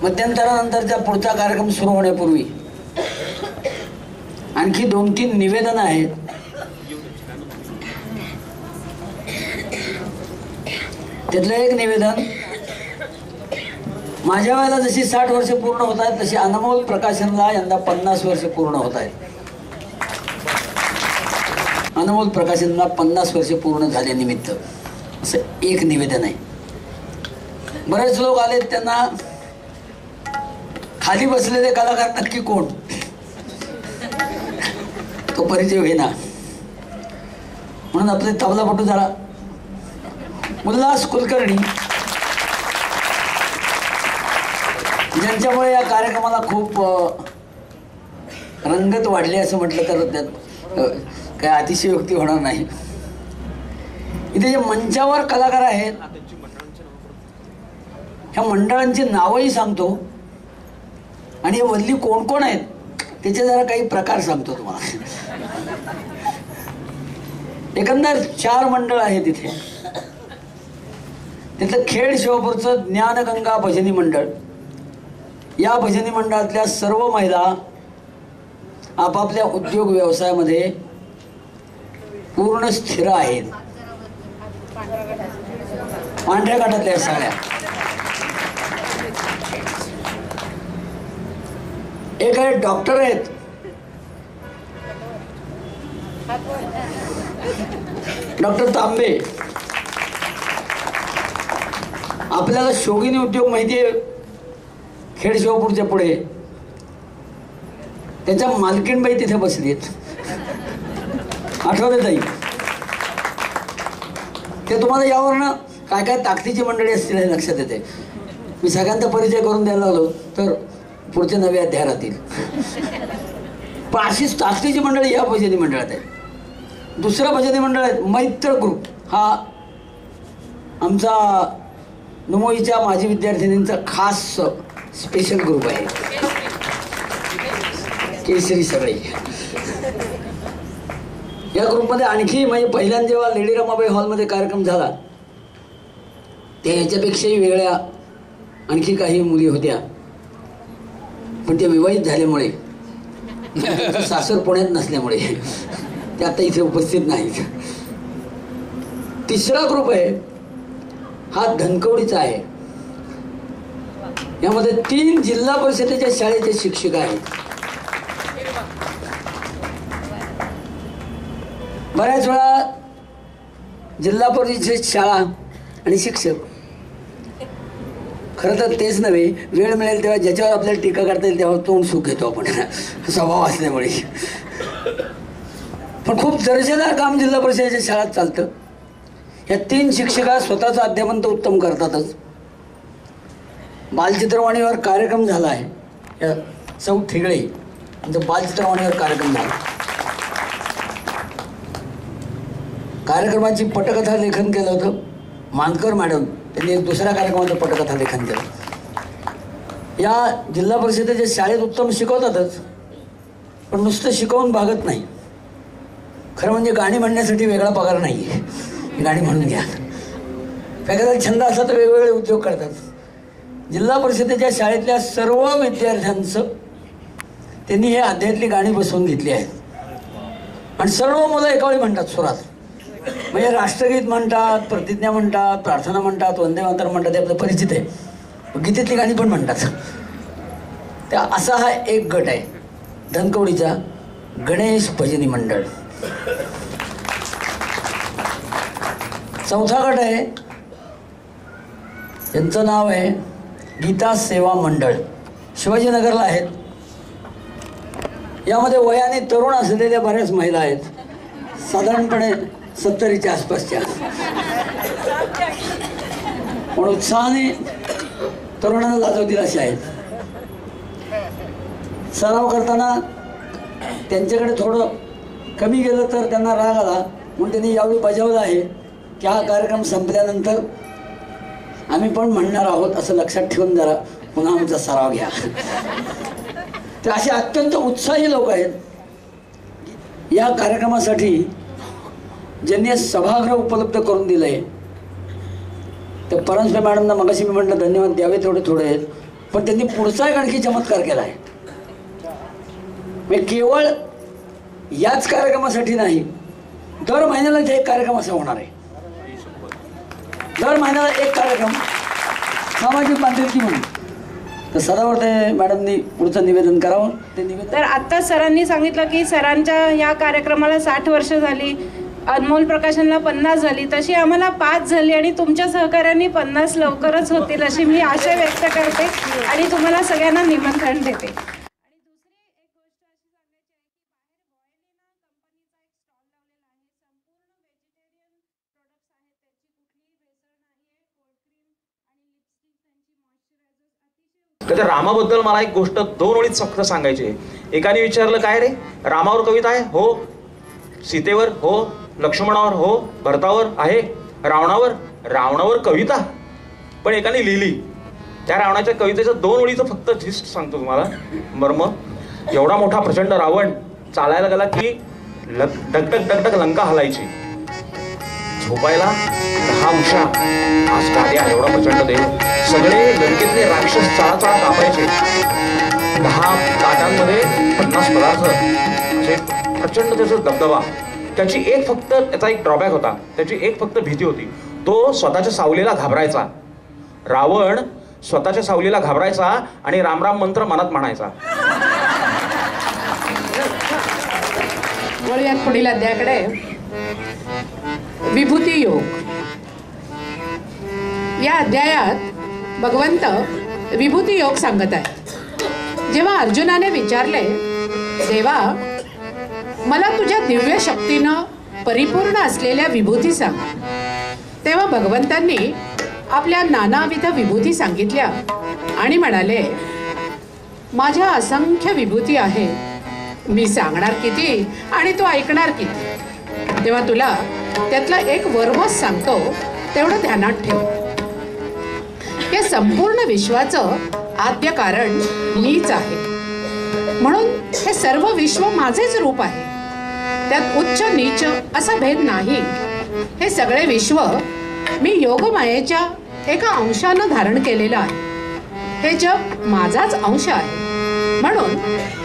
मध्यंतरानंतरचा पुढचा कार्यक्रम सुरू होण्यापूर्वी आणखी 2-3 निवेदन आहेत. त्यातलं एक निवेदन, माझ्या वेळेला जशी 60 वर्ष पूर्ण होत आहेत तशी अनमोल प्रकाशनला यंदा 50 वर्ष पूर्ण होत आहेत. अनमोल प्रकाशनला 50 वर्ष पूर्ण झाल्यानिमित्त असं एक निवेदन आहे. बरेच लोक आले, त्यांना खाली बसलेले कलाकार नक्की कोण तो परिचय होईना, म्हणून आपले तबलापटू जरा उल्हास कुलकर्णी, ज्यांच्यामुळे या कार्यक्रमाला खूप रंगत वाढली असं म्हटलं तर त्यात काय अतिशयोक्ती होणार नाही. इथे जे मंचावर कलाकार आहेत ह्या मंडळांची नावही सांगतो आणि हे वल्ली कोण कोण आहेत त्याचे जरा काही प्रकार सांगतो तुम्हाला. एकंदर 4 मंडळ आहेत इथे. तिथलं खेड शिवापूरचं ज्ञानगंगा भजनी मंडळ, या भजनी मंडळातल्या सर्व महिला आपापल्या उद्योग व्यवसायामध्ये पूर्ण स्थिर आहेत. पांढऱ्या गटातल्या सगळ्या. एक आहे डॉक्टर आहेत, डॉक्टर तांबे. आपल्याला शोगिनी उद्योग माहिती आहे खेड शिवापूरच्या पुढे, त्यांच्या मालकीणबाई तिथे बसली आहेत, आठवते ताई. ते तुम्हाला यावरनं काय काय ताकदीची मंडळी असतील हे लक्षात येते. मी सगळ्यांचा परिचय करून द्यायला लागलो तर पुढचे नवे अध्याय राहतील. पण अशीच ताकदीची मंडळी या भजनी मंडळात आहे. दुसरं भजनी मंडळ आहे मैत्र ग्रुप. हा आमचा नुमोईच्या माजी विद्यार्थिनींचा खास स्पेशल ग्रुप आहे, केसरी सगळे. या ग्रुपमध्ये आणखी म्हणजे पहिल्यांदा जेव्हा लेडी रमाबाई हॉलमध्ये कार्यक्रम झाला त्या ह्याच्यापेक्षाही वेगळ्या आणखी काही मुली होत्या, पण ते विवाहित झाल्यामुळे, सासर पुण्यात नसल्यामुळे ते आता इथे उपस्थित नाहीत. तिसरा ग्रुप आहे हा धनकवडीचा आहे. यामध्ये 3 जिल्हा परिषदेच्या शाळेचे शिक्षक आहेत. बऱ्याच वेळा जिल्हा परिषद शाळा आणि शिक्षक, खरं तर तेच नव्हे, वेळ मिळेल तेव्हा ज्याच्यावर आपल्याला टीका करता येईल तेव्हा तोंड सुख घेतो आपण स्वभाव असल्यामुळे. पण खूप दर्जेदार काम जिल्हा परिषदेच्या शाळेत चालतं. ह्या 3 शिक्षिका स्वतःचं अध्यापन तर उत्तम करतातच. बालचित्रवाणीवर कार्यक्रम झाला आहे, या सौ ठिगळे यांचा बालचित्रवाणीवर कार्यक्रम झाला. कार्यक्रमाची पटकथा लेखन केलं होतं मानकर मॅडम, त्यांनी एक दुसऱ्या कार्यक्रमाचं पटकथा लेखन केलं. या जिल्हा परिषदेच्या शाळेत उत्तम शिकवतातच, पण नुसतं शिकवून भागत नाही. खरं म्हणजे गाणी म्हणण्यासाठी वेगळा पगार नाही आहे, गाणी म्हणून घ्या. एखादा छंद असला तर वेगवेगळे उद्योग करतात. जिल्हा परिषदेच्या शाळेतल्या सर्व विद्यार्थ्यांचं त्यांनी हे अध्यायातली गाणी बसवून घेतली आहेत आणि सर्व मुलं एका वेळी म्हणतात सुरात. म्हणजे राष्ट्रगीत म्हणतात, प्रतिज्ञा म्हणतात, प्रार्थना म्हणतात, वंदे मातरम म्हणतात, ते आपलं परिचित आहे. गीतेतली गाणी पण म्हणतात. त्या असा हा एक गट आहे धनकवडीचा गणेश भजनी मंडळ. चौथा गट आहे, यांचं नाव आहे गीता सेवा मंडळ, शिवाजीनगरला आहेत. यामध्ये वयाने तरुण असलेल्या बऱ्याच महिला आहेत, साधारणपणे 70च्या आसपासच्या, पण उत्साहाने तरुणांना लाजवतील असे आहेत. सराव करताना त्यांच्याकडे थोडं कमी गेलं तर त्यांना राग आला, म्हणून त्यांनी यावेळी बजावलं आहे की हा कार्यक्रम संपल्यानंतर आम्ही पण म्हणणार आहोत असं लक्षात ठेवून जरा पुन्हा आमचा सराव घ्या. ते असे अत्यंत उत्साही लोक आहेत. या कार्यक्रमासाठी ज्यांनी सभागृह उपलब्ध करून दिलं आहे तर परांजपे मॅडमना मगाशी मी म्हटलं धन्यवाद द्यावे थोडे थोडे आहेत, पण त्यांनी पुढचा एक आणखी चमत्कार केला आहे. म्हणजे केवळ याच कार्यक्रमासाठी नाही, दर महिन्याला इथे एक कार्यक्रम असा होणार आहे. दर महिन्याला एक कार्यक्रम सामाजिक बांधिलकी म्हणून. तर सदावर्ते मॅडमनी पुढचं निवेदन करावं. ते निवेदन तर आत्ता सरांनी सांगितलं की सरांच्या या कार्यक्रमाला 60 वर्ष झाली, अनमोल प्रकाशनला 50 झाली, तशी आम्हाला 5 झाली आणि तुमच्या सहकार्याने 50 लवकरच होतील अशी मी आशा व्यक्त करते आणि तुम्हाला सगळ्यांना निमंत्रण देते. त्या रामाबद्दल मला एक गोष्ट 2 ओळीत फक्त सांगायची आहे. एकाने विचारलं काय रे रामावर कविता आहे? हो. सीतेवर? हो. लक्ष्मणावर? हो. भरतावर आहे. रावणावर कविता? पण एकाने लिहिली. त्या रावणाच्या कवितेच्या 2 ओळीचं फक्त जिस्ट सांगतो तुम्हाला मर्म. एवढा मोठा प्रचंड रावण चालायला गेला की डगडग लंका हलायची. झोपायला 10 उषा. आज कार्य एवढा प्रचंड देव. सगळे लंकेतले राक्षस चाळा कापायचे. 10 ताटांमध्ये 50 पदार्थ असे प्रचंड त्याचा दबदबा. त्याचा एक ड्रॉबॅक होता. त्याची एक फक्त भीती होती. तो स्वतःच्या सावलीला घाबरायचा. रावण स्वतःच्या सावलीला घाबरायचा आणि रामराम मंत्र मनात म्हणायचा. वळूयात पुढील अध्यायाकडे. विभूती योग. या अध्यायात भगवंत विभूती योग सांगत आहे. जेव्हा अर्जुनाने विचारले देवा मला तुझ्या दिव्य शक्तीनं परिपूर्ण असलेल्या विभूती सांग, तेव्हा भगवंतांनी आपल्या नानाविध विभूती सांगितल्या आणि म्हणाले माझ्या असंख्य विभूती आहे, मी सांगणार किती आणि तू ऐकणार किती. तेव्हा तुला त्यातला एक वर्मच सांगतो, तेवढं ध्यानात ठेव. या संपूर्ण विश्वाचं आद्य कारण मीच आहे, म्हणून हे सर्व विश्व माझेच रूप आहे. त्यात उच्च नीच असा भेद नाही. हे सगळे विश्व मी योगमायेच्या एका अंशानं धारण केलेलं आहे. हे जग माझाच अंश आहे, म्हणून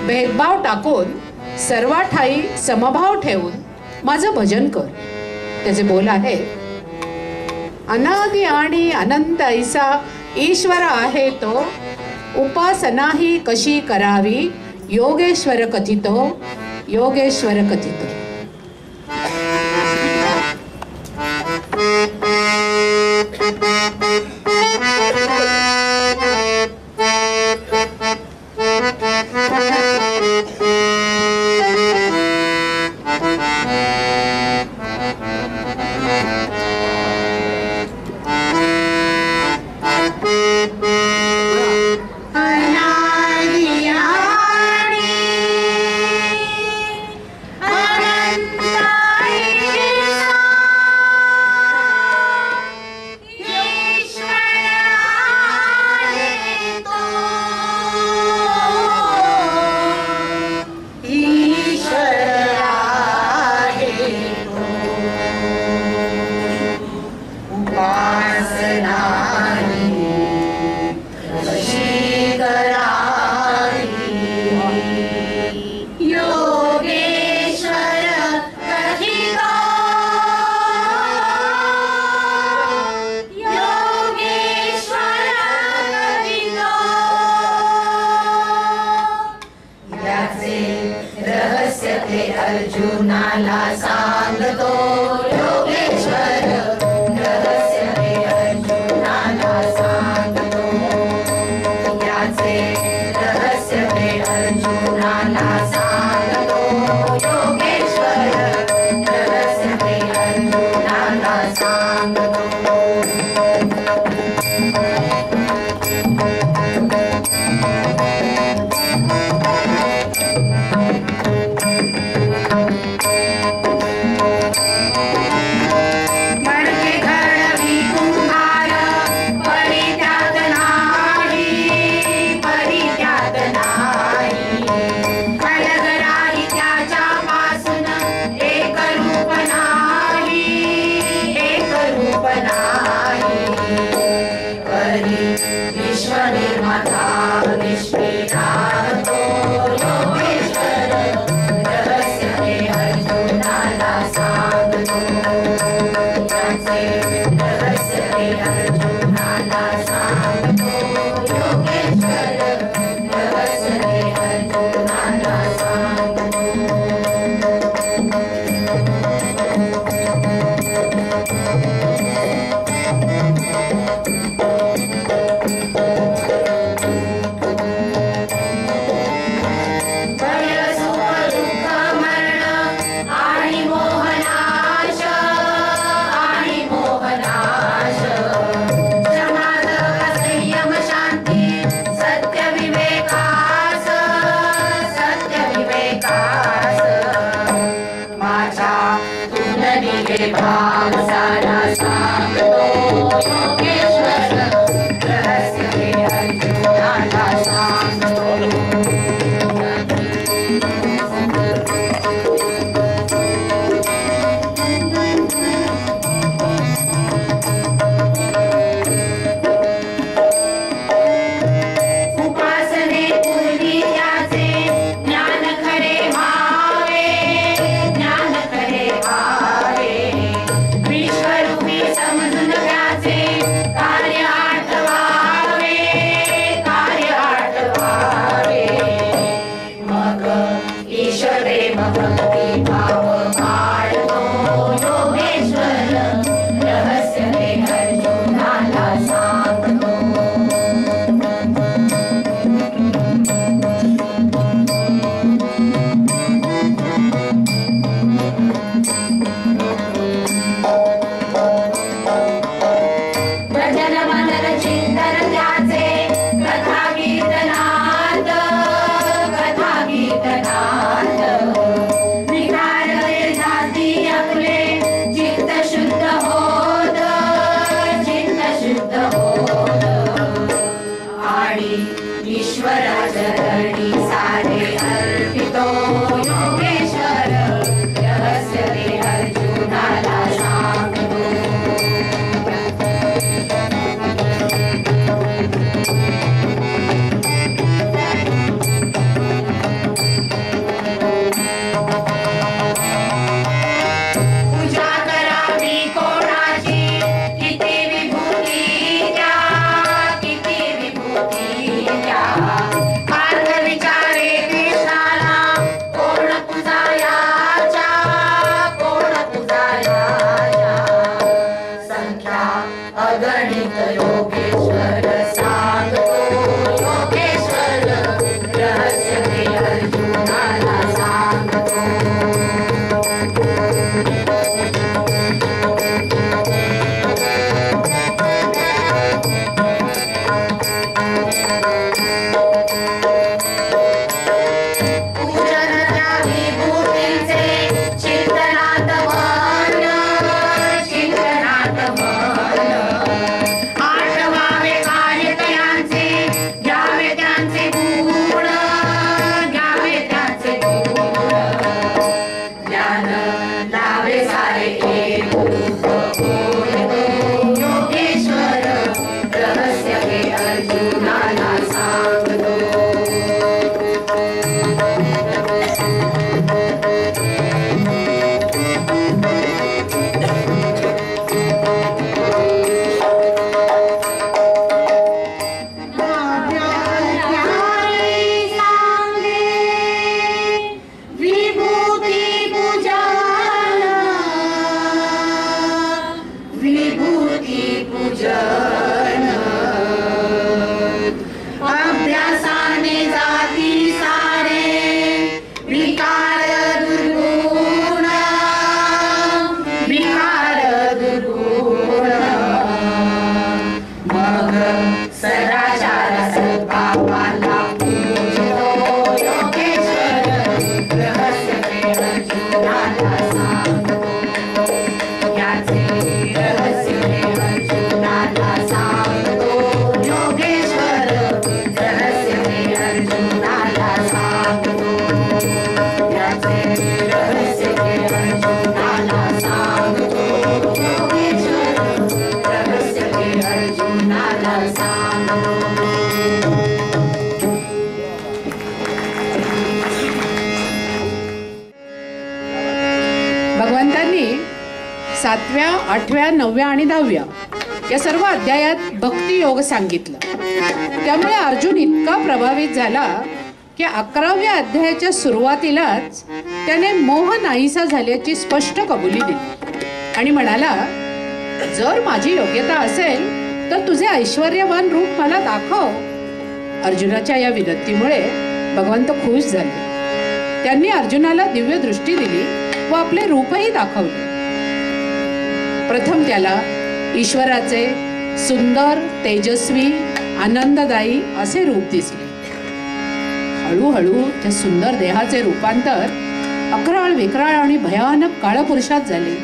भेदभाव टाकून सर्वाठाई समभाव ठेवून माझं भजन कर. त्याचे बोल आहे अनादि आणि अनंत ऐसा ईश्वर आहे तो, उपासना ही कशी करावी योगेश्वर कथितो, योगेश्वर कथितो. आणि मोहनाश 8व्या, 9व्या आणि 10व्या या सर्व अध्यायात भक्ती योग सांगितलं. त्यामुळे अर्जुन इतका प्रभावित झाला की 11व्या अध्यायाच्या सुरुवातीलाच त्याने मोह नाहीसा झाल्याची स्पष्ट कबुली दिली आणि म्हणाला, जर माझी योग्यता असेल तर तुझे ऐश्वर्यवान रूप मला दाखव. अर्जुनाच्या या विनंतीमुळे भगवंत खुश झाले. त्यांनी अर्जुनाला दिव्य दृष्टी दिली व आपले रूपही दाखवले. प्रथम त्याला ईश्वराचे सुंदर, तेजस्वी, आनंददायी असे रूप दिसले. हळूहळू त्या सुंदर देहाचे रूपांतर अकराळ, विकराळ आणि भयानक काळपुरुषात झाले.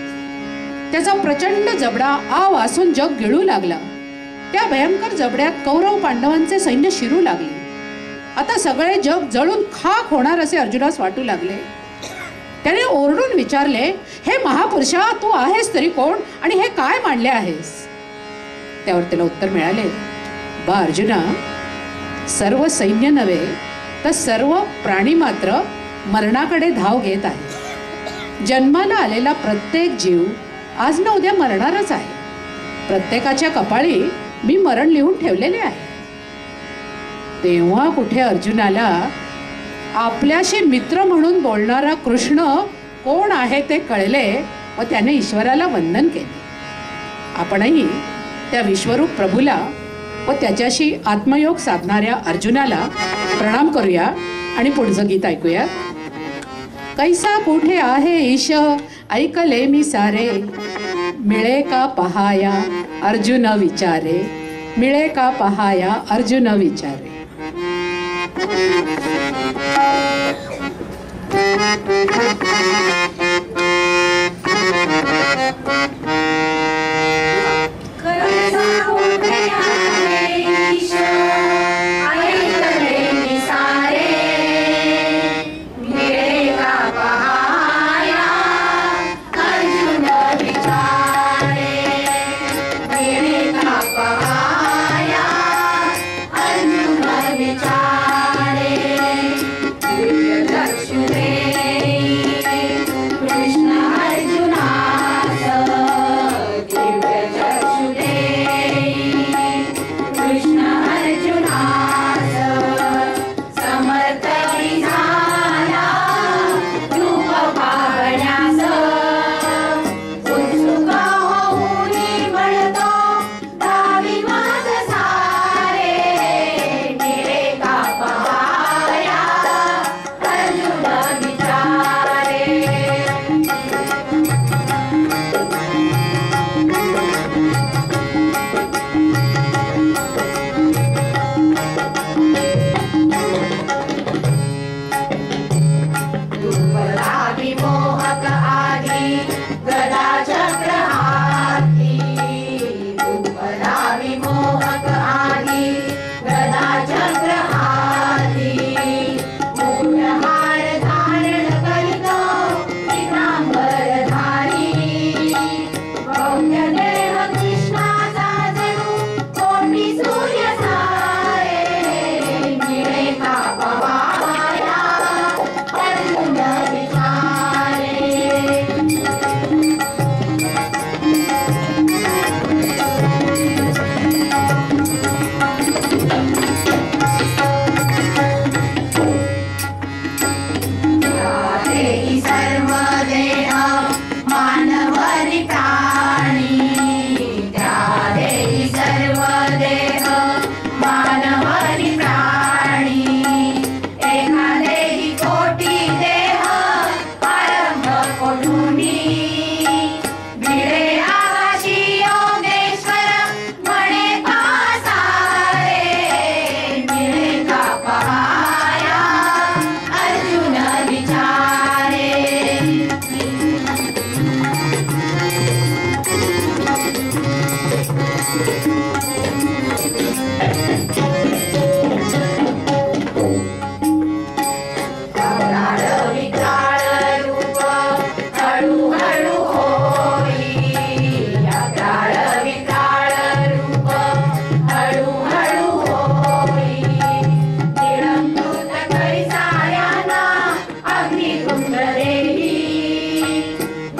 त्याचा प्रचंड जबडा आ वासून जग गिळू लागला. त्या भयंकर जबड्यात कौरव पांडवांचे सैन्य शिरू लागले. आता सगळे जग जळून खाक होणार असे अर्जुनास वाटू लागले. त्याने ओरडून विचारले, हे महापुरुषा, तू आहेस तरी कोण आणि हे काय मांडले आहेस? त्यावर त्याला उत्तर मिळाले, बा अर्जुना, सर्व सैन्य नव्हे तर सर्व प्राणी मात्र मरणाकडे धाव घेत आहे. जन्माला आलेला प्रत्येक जीव आज ना उद्या मरणारच आहे. प्रत्येकाच्या कपाळी मी मरण लिहून ठेवलेले आहे. तेव्हा कुठे अर्जुनाला आपल्याशी मित्र म्हणून बोलणारा कृष्ण कोण आहे ते कळले व त्याने ईश्वराला वंदन केले. आपणही त्या विश्वरूप प्रभूला व त्याच्याशी आत्मयोग साधणाऱ्या अर्जुनाला प्रणाम करूया आणि पुढचं गीत ऐकूया. कैसा कुठे आहे ईश ऐकले मी सारे, मिळे का पहाया अर्जुन विचारे, मिळे का पहाया अर्जुन विचारे.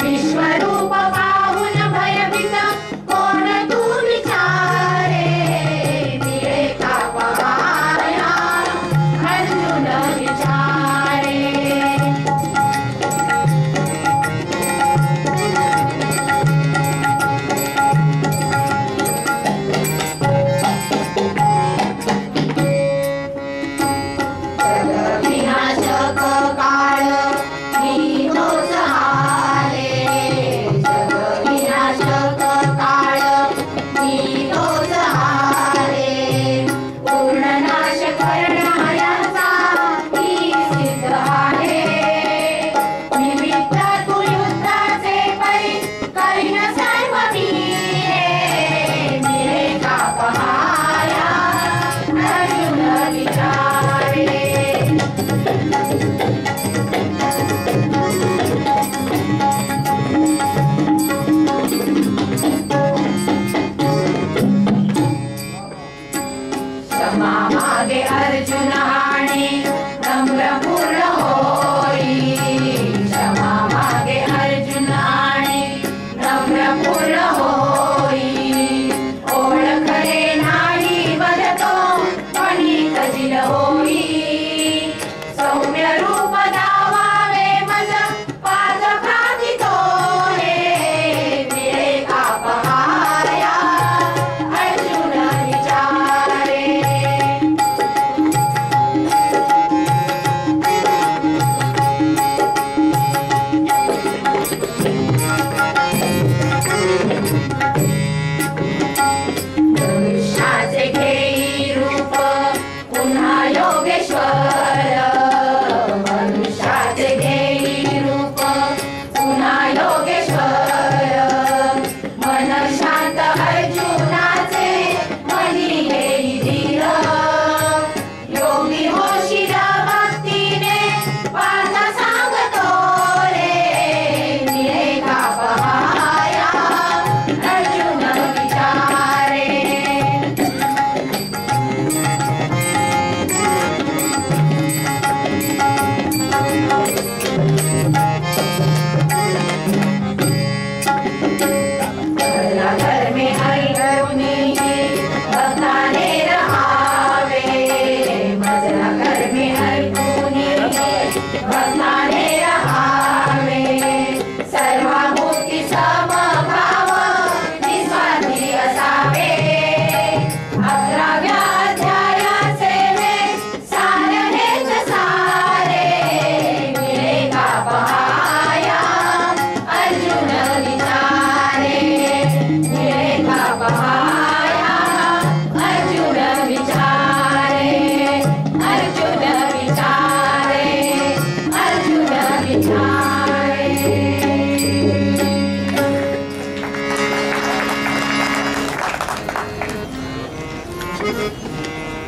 विश्वरूप पाहुन भयभीत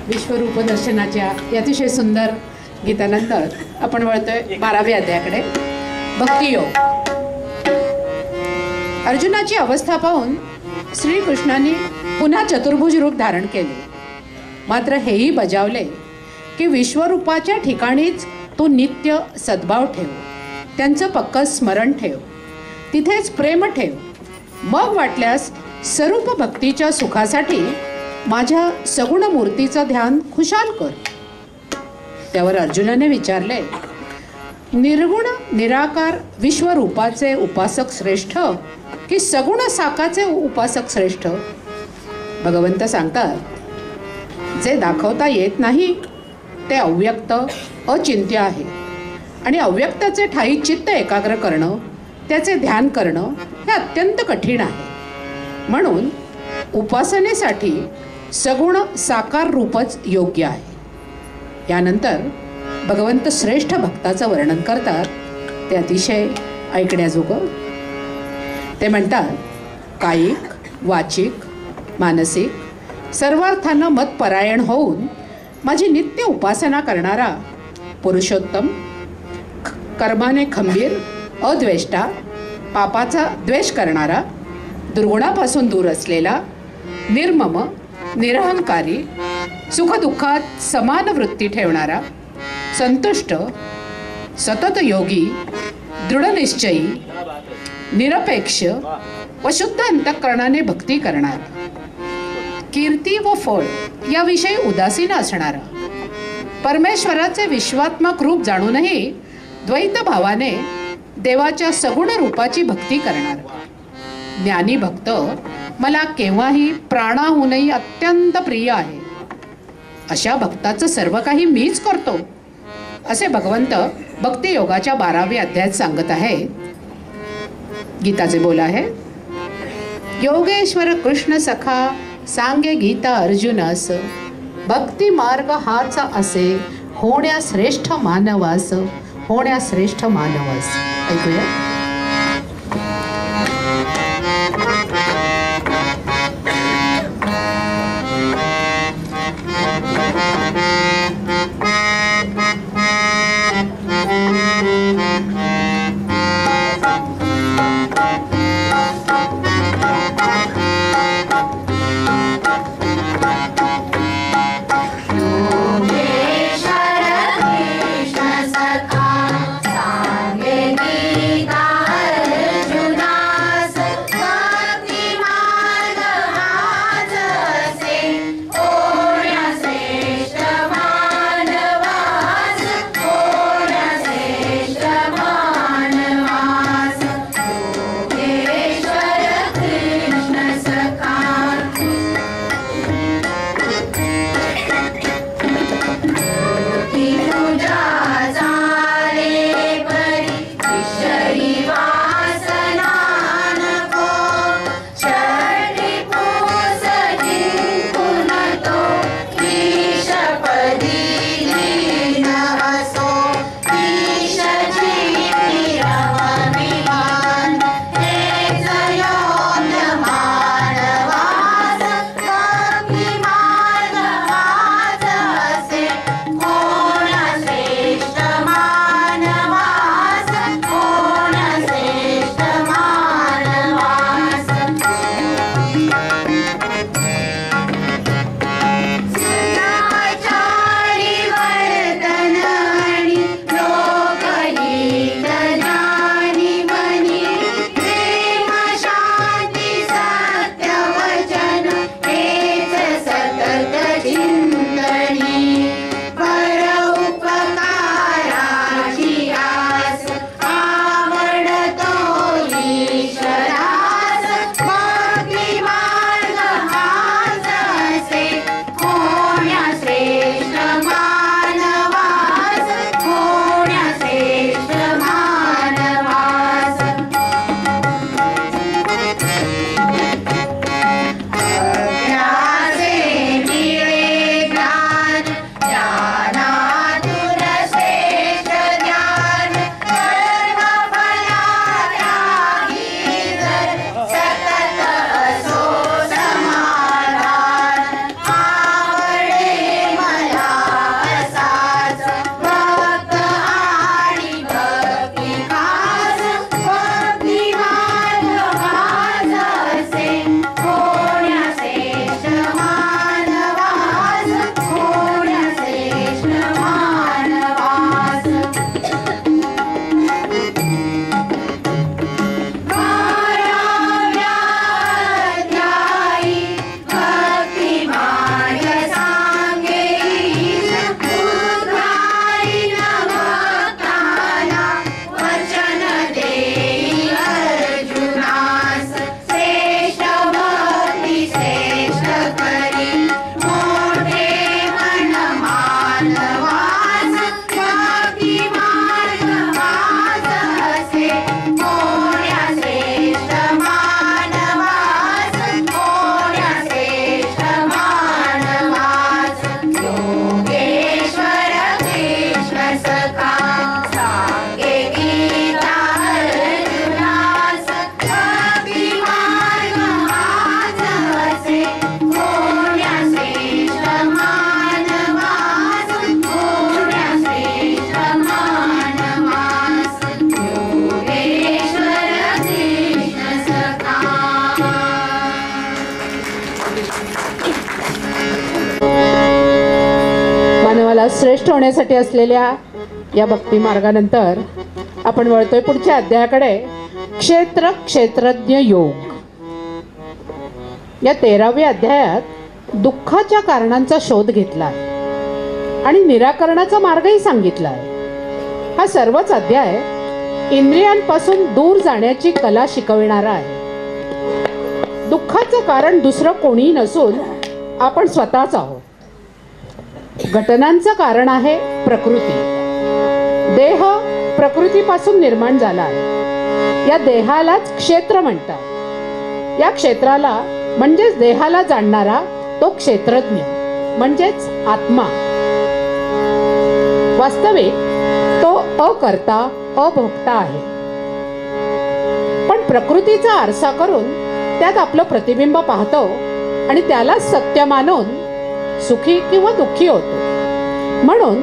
विश्वरूप दर्शनाच्या या अतिशय सुंदर गीतानंतर आपण वळतोय 12व्या अध्यायाकडे, भक्तियोग. अर्जुनाची अवस्था पाहून श्रीकृष्णाने पुन्हा चतुर्भुज रूप धारण केले. मात्र हेही बजावले की विश्वरूपाच्या ठिकाणीच तू नित्य सद्भाव ठेव, त्यांचं पक्क स्मरण ठेव, तिथेच प्रेम ठेव. मग वाटल्यास स्वरूप भक्तीच्या सुखासाठी माझ्या सगुण मूर्तीचं ध्यान खुशाल कर. त्यावर अर्जुनाने विचारले, निर्गुण निराकार विश्वरूपाचे उपासक श्रेष्ठ की सगुण साकाचे उपासक श्रेष्ठ? भगवंत सांगतात, जे दाखवता येत नाही ते अव्यक्त अचिंत्य आहे आणि अव्यक्ताचे ठाई चित्त एकाग्र करणं, त्याचे ध्यान करणं हे अत्यंत कठीण आहे. म्हणून उपासनेसाठी सगुण साकार रूपच योग्य आहे. यानंतर भगवंत श्रेष्ठ भक्ताचं वर्णन करतात, ते अतिशय ऐकण्याजोगं. ते म्हणतात, कायिक वाचिक मानसिक सर्वार्थानं मतपरायण होऊन माझी नित्य उपासना करणारा, पुरुषोत्तम, कर्माने खंबीर, अद्वेष्टा, पापाचा द्वेष करणारा, दुर्गुणापासून दूर असलेला, निर्मम, निरहंकारी, सुखदुःखात समान वृत्ती ठेवणारा, संतुष्ट, सतत योगी, दृढनिश्चयी, निरपेक्ष व शुद्ध अंतःकरणाने भक्ती करणारा, कीर्ती व फळ याविषयी उदासीन असणारा, परमेश्वराचे विश्वात्मक रूप जाणूनही द्वैत भावाने देवाच्या सगुण रूपाची भक्ती करणारा, ज्ञानी भक्त मला केव्हाही प्राणाहूनही अत्यंत प्रिय आहे. अशा भक्ताचं सर्व काही मीच करतो, असे भगवंत भक्तियोगाच्या 12व्या अध्यायात सांगत आहे. गीताचे बोल आहे, योगेश्वर कृष्ण सखा सांगे गीता अर्जुनास, भक्ती मार्ग हाच असे होण्या श्रेष्ठ मानवास, होण्या श्रेष्ठ मानवास. ऐकूया. योगेश्वर कृष्ण सखा सांगे गीता मानवाला श्रेष्ठ होण्यासाठी असलेल्या या भक्ती मार्गानंतर आपण वळतोय पुढच्या अध्यायाकडे, क्षेत्रज्ञ योग. या 13व्या अध्यायात दुःखाच्या कारणांचा शोध घेतला आणि निराकरणाचा मार्गही सांगितला आहे. हा सर्वच अध्याय इंद्रियांपासून दूर जाण्याची कला शिकविणारा आहे. दुःखाचं कारण दुसरं कोणीही नसून आपण स्वतःच आहोत. घटनांचं कारण आहे प्रकृती. देह प्रकृतीपासून निर्माण झाला आहे. या देहालाच क्षेत्र म्हणतात. या क्षेत्राला म्हणजेच देहाला जाणणारा तो क्षेत्रज्ञ म्हणजेच आत्मा. वास्तविक तो अकर्ता अभोक्ता आहे. पण प्रकृतीचा आरसा करून त्यात आपलं प्रतिबिंब पाहतो आणि त्याला सत्य मानून सुखी किंवा दुःखी होतो. म्हणून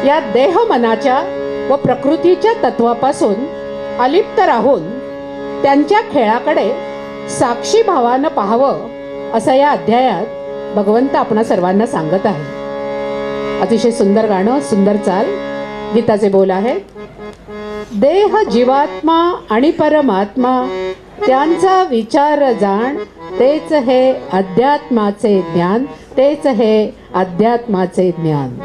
या देह मनाच्या व प्रकृतीच्या तत्वापासून अलिप्त राहून त्यांच्या खेळाकडे साक्षी भावानं पाहावं असं या अध्यायात भगवंत आपणा सर्वांना सांगत आहे. अतिशय सुंदर गाणं, सुंदर चाल. गीताचे बोल आहेत. देह जीवात्मा आणि परमात्मा त्यांचा विचार जाण, तेच हे अध्यात्माचे ज्ञान, तेच हे अध्यात्माचे ज्ञान.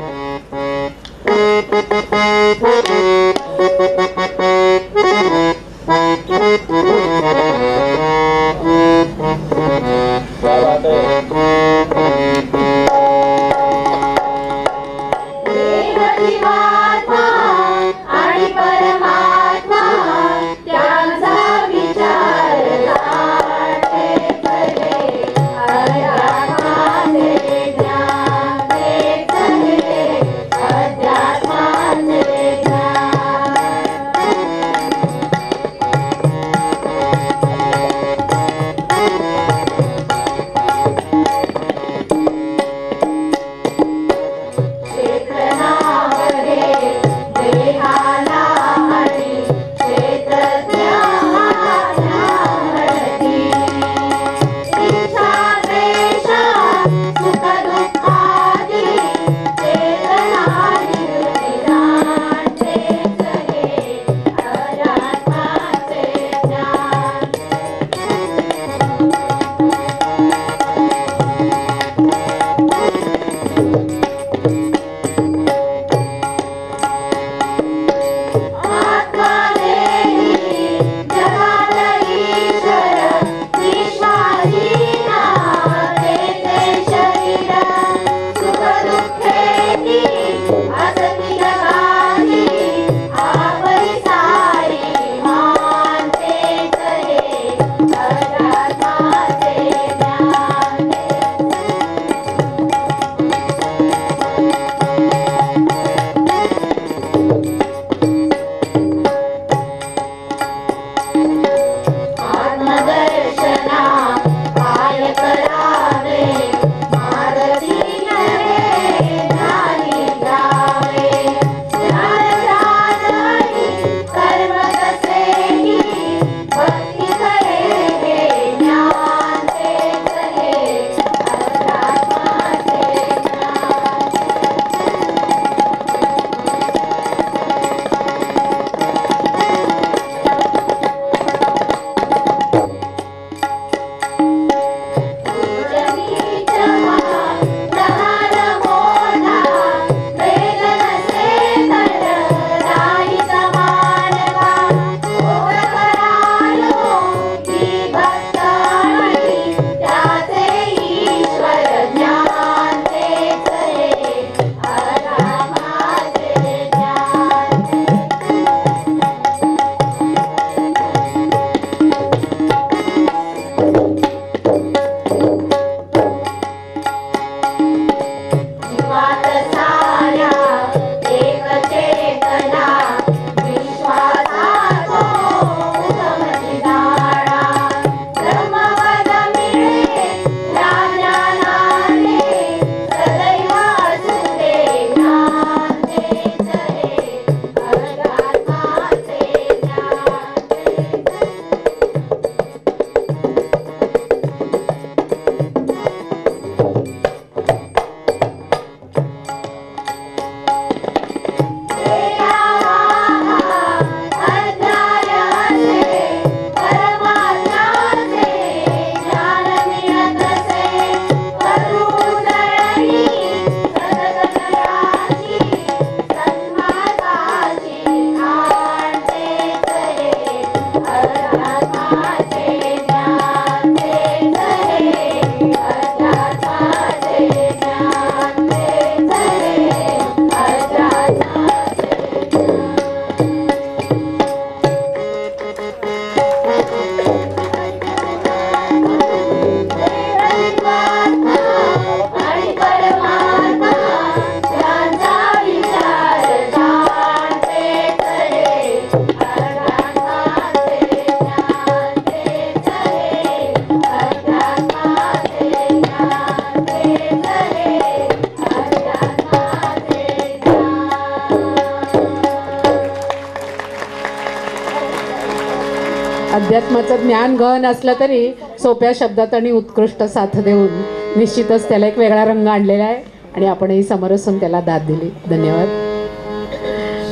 अध्यात्माचं ज्ञान गहन असलं तरी सोप्या शब्दात आणि उत्कृष्ट साथ देऊन निश्चितच त्याला एक वेगळा रंग आणलेला आहे आणि आपणही समोर असून त्याला दाद दिली. धन्यवाद.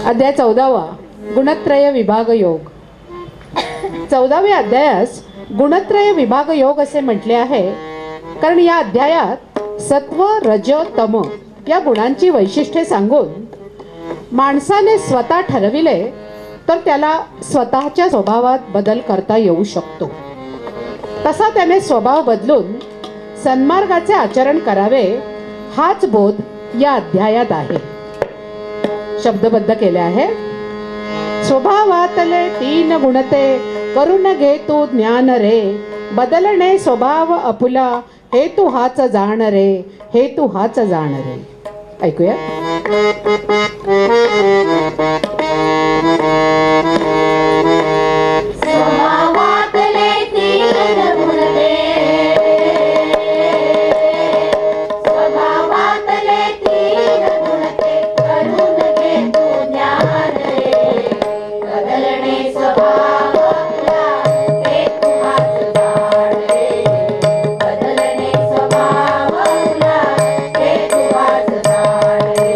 अध्याय 14वा गुणत्रय विभाग योग. 14व्या अध्यायास गुणत्रय विभाग योग असे म्हटले आहे कारण या अध्यायात सत्व रज तम या गुणांची वैशिष्ट्ये सांगून माणसाने स्वतः ठरविले तर त्याला स्वतःच्या स्वभावात बदल करता येऊ शकतो. तसा त्याने स्वभाव बदलून सन्मार्गाचे आचरण करावे हाच बोध या अध्यायात आहे. शब्दबद्ध केले आहे. स्वभावातले 3 गुणते करून घे तू ज्ञान रे, बदलणे स्वभाव आपुला हे तू हाच जाण रे, हे तू हाच जाण रे. ऐकूया. स्वभावातले 3 गुणते, स्वभावातले 3 गुणते करून घे तू ज्ञान रे, बदलणे स्वभाव आपला हे तू हाच जाण रे, बदलणे स्वभाव आपला हे तू हाच जाण रे.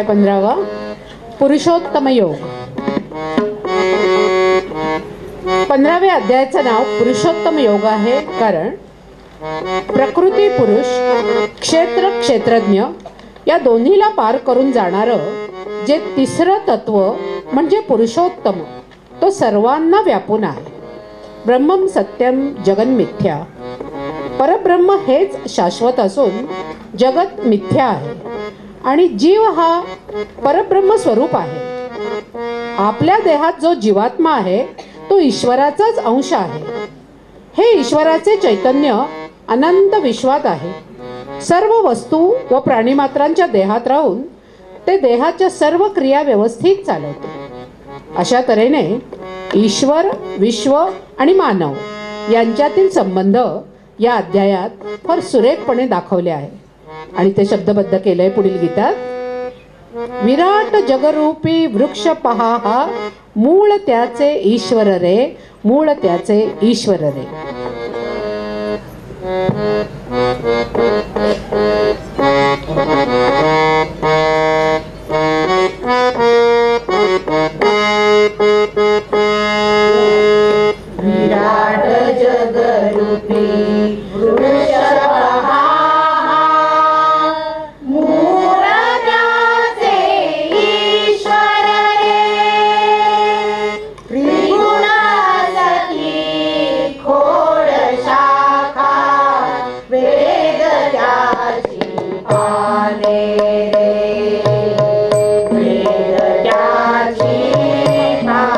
अध्याय 15वा पुरुषोत्तम योग. 15व्या अध्यायाचं नाव पुरुषोत्तम योग आहे, कारण प्रकृती पुरुष, क्षेत्र क्षेत्रज्ञ या दोन्हीला पार करून जाणारं जे तिसरं तत्व म्हणजे पुरुषोत्तम, तो सर्वांना व्यापून आहे. ब्रह्मम सत्यम जगन मिथ्या. परब्रह्म हेच शाश्वत असून जगत मिथ्या आहे आणि जीव हा परब्रह्म स्वरूप आहे. आपल्या देहात जो जीवात्मा आहे तो ईश्वराचाच अंश आहे. हे ईश्वराचे चैतन्य अनंत विश्वात आहे. सर्व वस्तू व प्राणीमात्रांच्या देहात राहून ते देहाच्या सर्व क्रिया व्यवस्थित चालवते. अशा तऱ्हेने ईश्वर, विश्व आणि मानव यांच्यातील संबंध या अध्यायात फार सुरेखपणे दाखवले आहे आणि ते शब्दबद्ध केलंय पुढील गीतात. विराट जगरूपी वृक्ष पहा हा, मूळ त्याचे ईश्वर रे, मूळ त्याचे ईश्वर रे. विराट जगरूपी वृक्ष पहा, मूळ त्याचे ईश्वर रे. त्रिगुण सती खोड शाखा, वेद त्याची पाने रे, वेद त्याची पाने.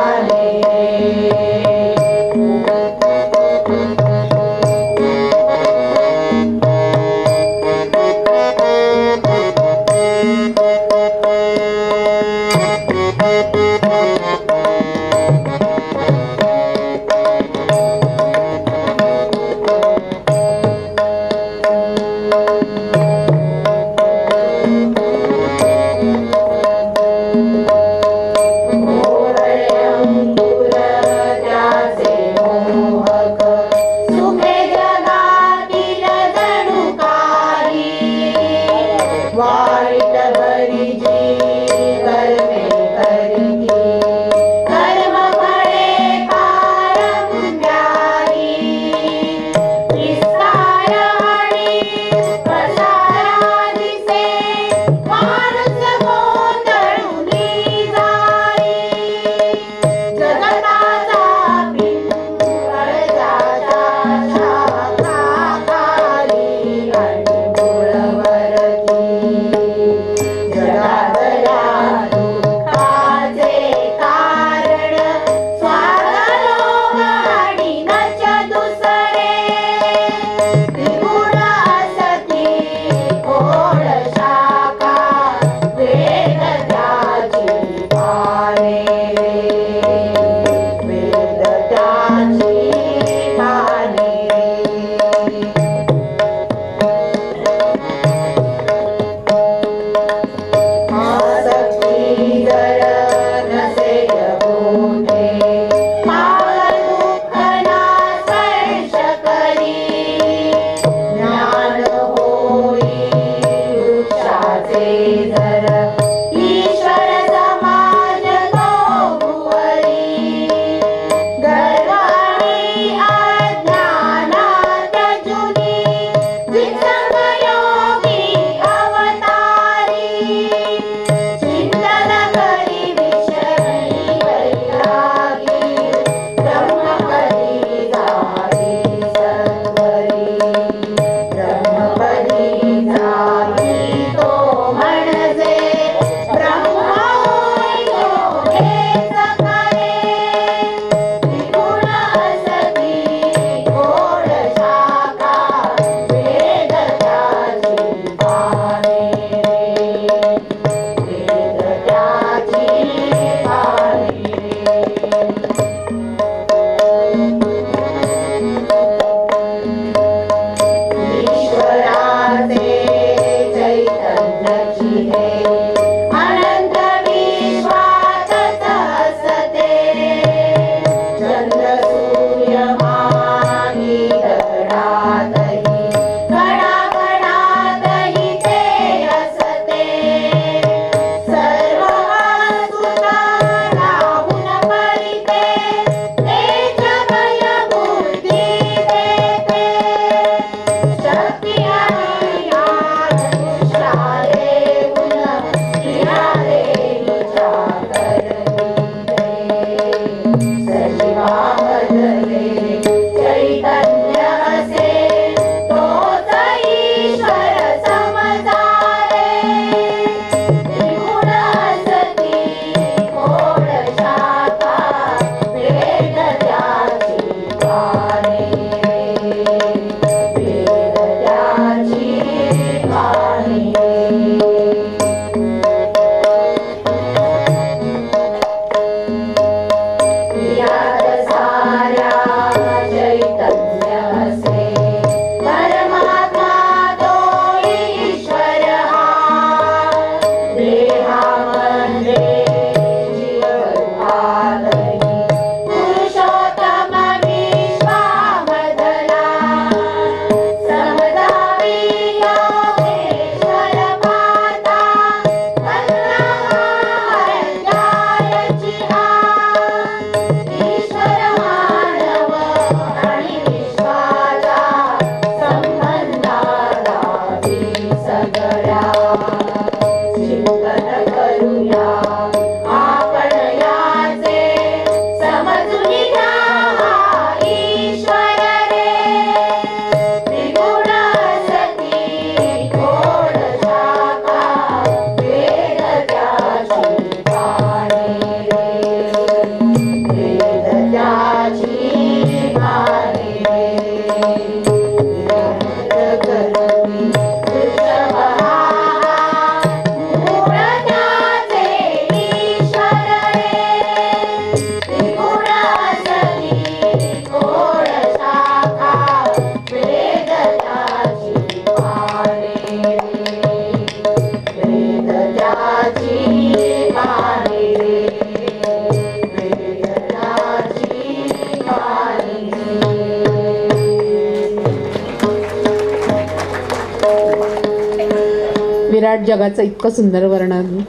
विराट जगाचं इतकं सुंदर वर्णन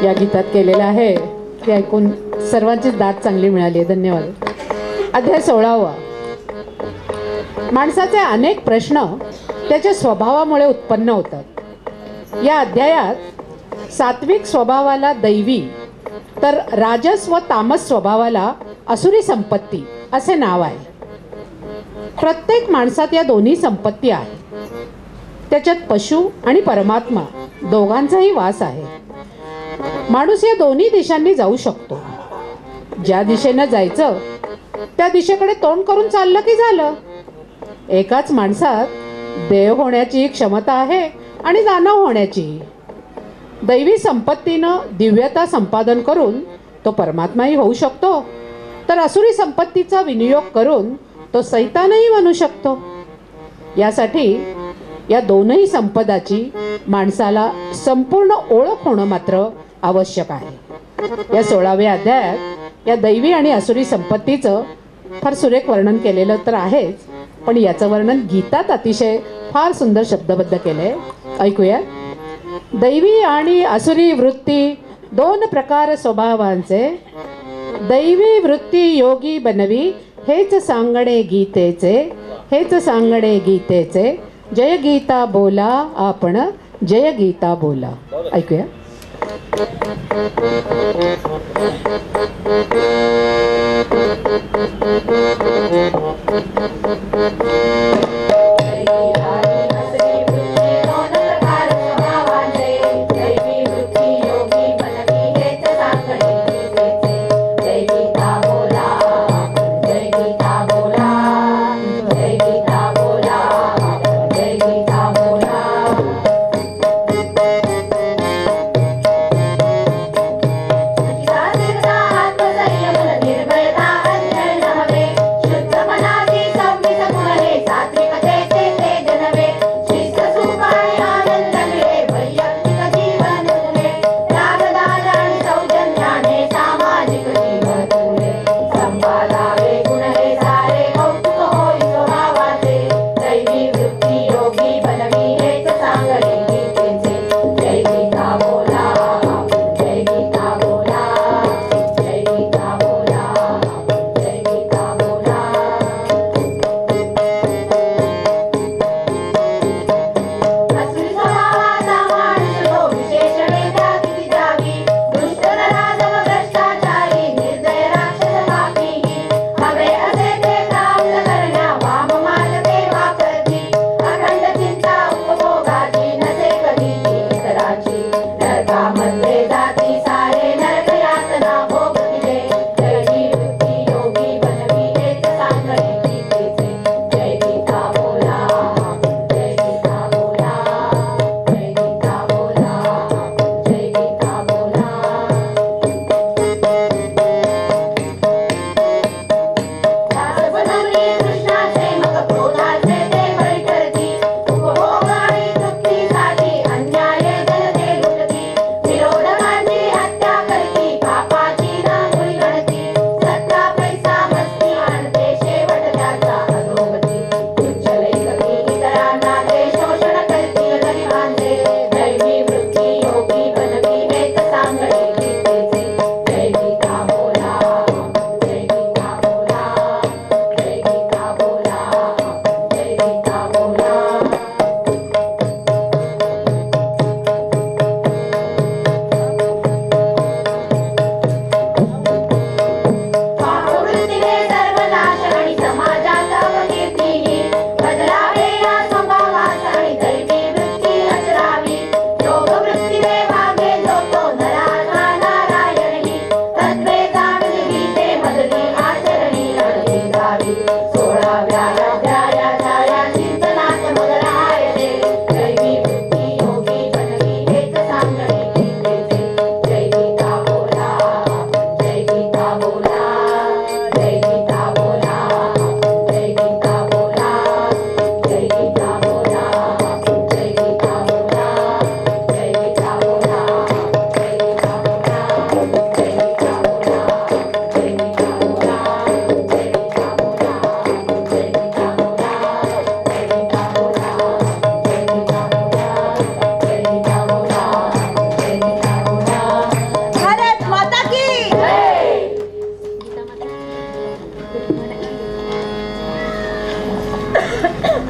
या गीतात केलेलं आहे ते ऐकून सर्वांचीच दाद चांगली मिळाली आहे. धन्यवाद. अध्याय 16. माणसाचे अनेक प्रश्न त्याच्या स्वभावामुळे उत्पन्न होतात. या अध्यायात सात्विक स्वभावाला दैवी तर राजस व तामस स्वभावाला असुरी संपत्ती असे नाव आहे. प्रत्येक माणसात या दोन्ही संपत्ती आहेत. त्याच्यात पशु आणि परमात्मा दोघांचाही वास आहे. माणूस या दोन्ही दिशांनी जाऊ शकतो. ज्या दिशेनं जायचं त्या दिशेकडे तोंड करून चाललं की झालं. एकाच माणसात देव होण्याची क्षमता आहे आणि दानव होण्याची. दैवी संपत्तीनं दिव्यता संपादन करून तो परमात्माही होऊ शकतो, तर असुरी संपत्तीचा विनियोग करून तो सैतानही बनू शकतो. यासाठी या दोनही संपदाची माणसाला संपूर्ण ओळख होणं मात्र आवश्यक आहे. या 16व्या अध्यायात या दैवी आणि असुरी संपत्तीचं फार सुरेख वर्णन केलेलं तर आहेच, पण याचं वर्णन गीतात अतिशय फार सुंदर शब्दबद्ध केलंय. ऐकूया. दैवी आणि असुरी वृत्ती दोन प्रकार स्वभावांचे, दैवी वृत्ती योगी बनवी हेच सांगणे गीतेचे, हेच सांगणे गीतेचे. जय गीता बोला आपण, जय गीता बोला. ऐकूया. निर्भयता अंधळ नव्हे, शुद्धपणाची संमित गुण हे सात्विक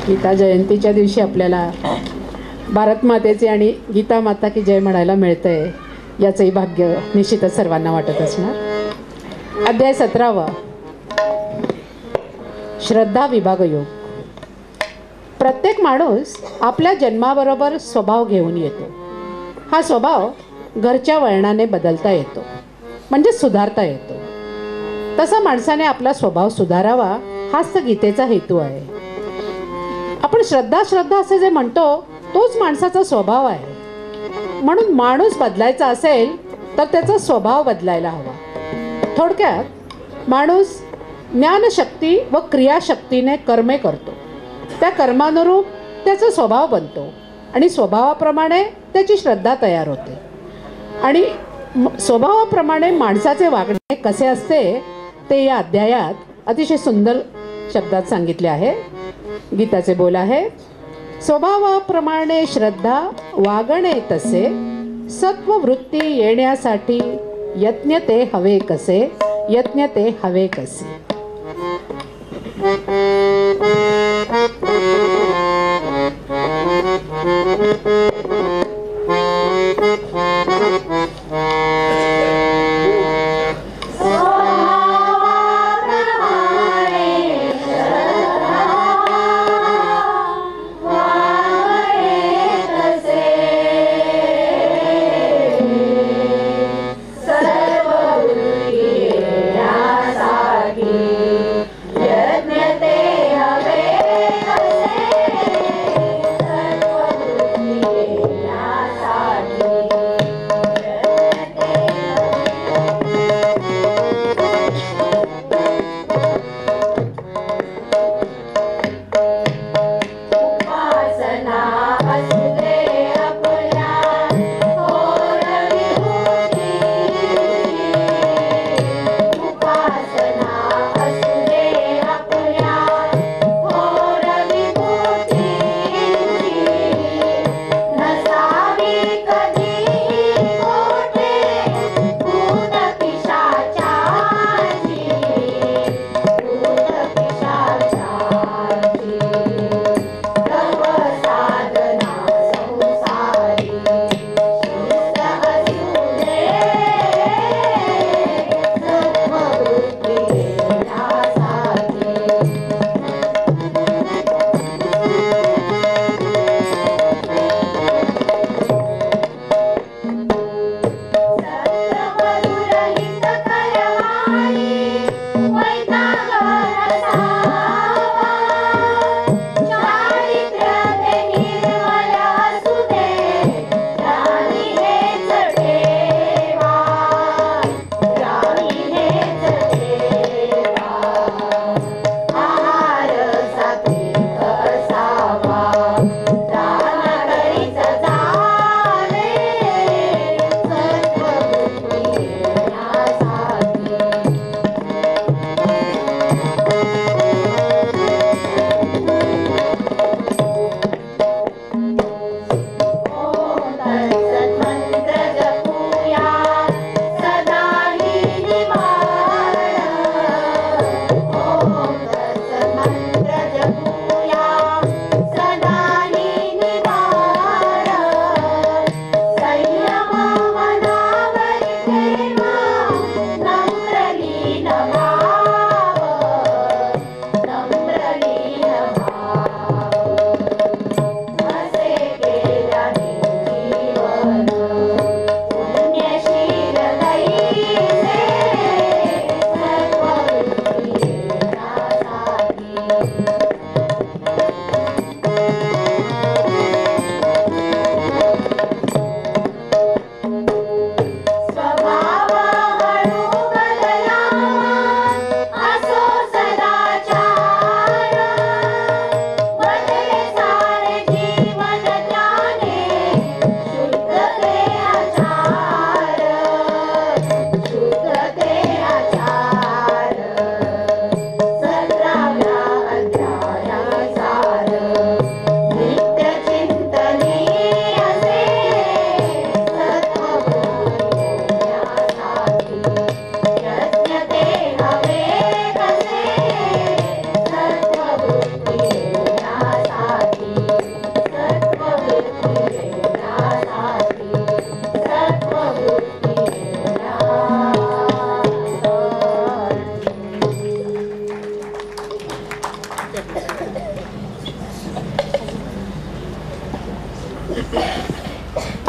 गीता जयंतीच्या दिवशी आपल्याला भारत मातेचे आणि गीता माता की जय म्हणायला मिळतंय, याचंही भाग्य निश्चितच सर्वांना वाटत असणार. अध्याय 17 श्रद्धा विभाग योग. प्रत्येक माणूस आपल्या जन्माबरोबर स्वभाव घेऊन येतो. हा स्वभाव घरच्या वळणाने बदलता येतो, म्हणजे सुधारता येतो. तसा माणसाने आपला स्वभाव सुधारावा हाच तर गीतेचा हेतू आहे. आपण श्रद्धा श्रद्धा असे जे म्हणतो तोच माणसाचा स्वभाव आहे. म्हणून माणूस बदलायचा असेल तर त्याचा स्वभाव बदलायला हवा. थोडक्यात माणूस ज्ञानशक्ती व क्रियाशक्तीने कर्मे करतो. त्या कर्मानुरूप त्याचा स्वभाव बनतो आणि स्वभावाप्रमाणे त्याची श्रद्धा तयार होते. आणि स्वभावाप्रमाणे माणसाचे वागणे कसे असते ते या अध्यायात अतिशय सुंदर शब्दात सांगितले आहे. गीताचे बोल आहे, स्वभावाप्रमाणे श्रद्धा वागणे तसे, सत्ववृत्ती येण्यासाठी यत्न ते हवे कसे, यत्न ते हवे कसे. यज्ञ ते हवे कसे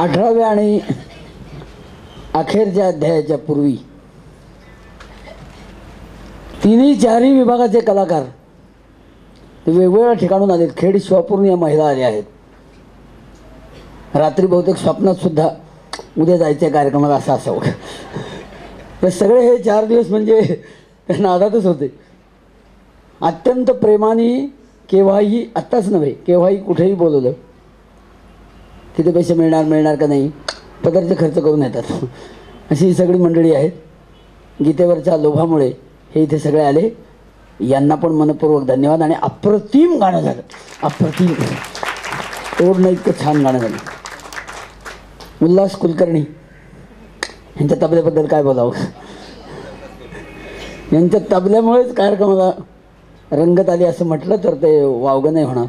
18व्या आणि अखेरच्या अध्यायाच्या पूर्वी तिन्ही चारही विभागाचे कलाकार ते वेगवेगळ्या ठिकाणून आलेत. खेड शिवापूरून या महिला आल्या आहेत. रात्री बहुतेक स्वप्नात सुद्धा उद्या जायच्या कार्यक्रमाला असं असावं. तर सगळे हे 4 दिवस म्हणजे नादातच होते. अत्यंत प्रेमाने केव्हाही, आत्ताच नव्हे केव्हाही कुठेही बोलवलं तिथे पैसे मिळणार का नाही पदरचे खर्च करून येतात. अशी ही सगळी मंडळी आहेत. गीतेवरच्या लोभामुळे हे इथे सगळे आले. यांना पण मनपूर्वक धन्यवाद. आणि अप्रतिम गाणं झालं, अप्रतिम, तोडणं इतकं छान गाणं झालं. उल्हास कुलकर्णी यांच्या तबल्याबद्दल काय बोलावं. यांच्या तबल्यामुळेच कार्यक्रमाला रंगत आली असं म्हटलं तर ते वावगं नाही होणार.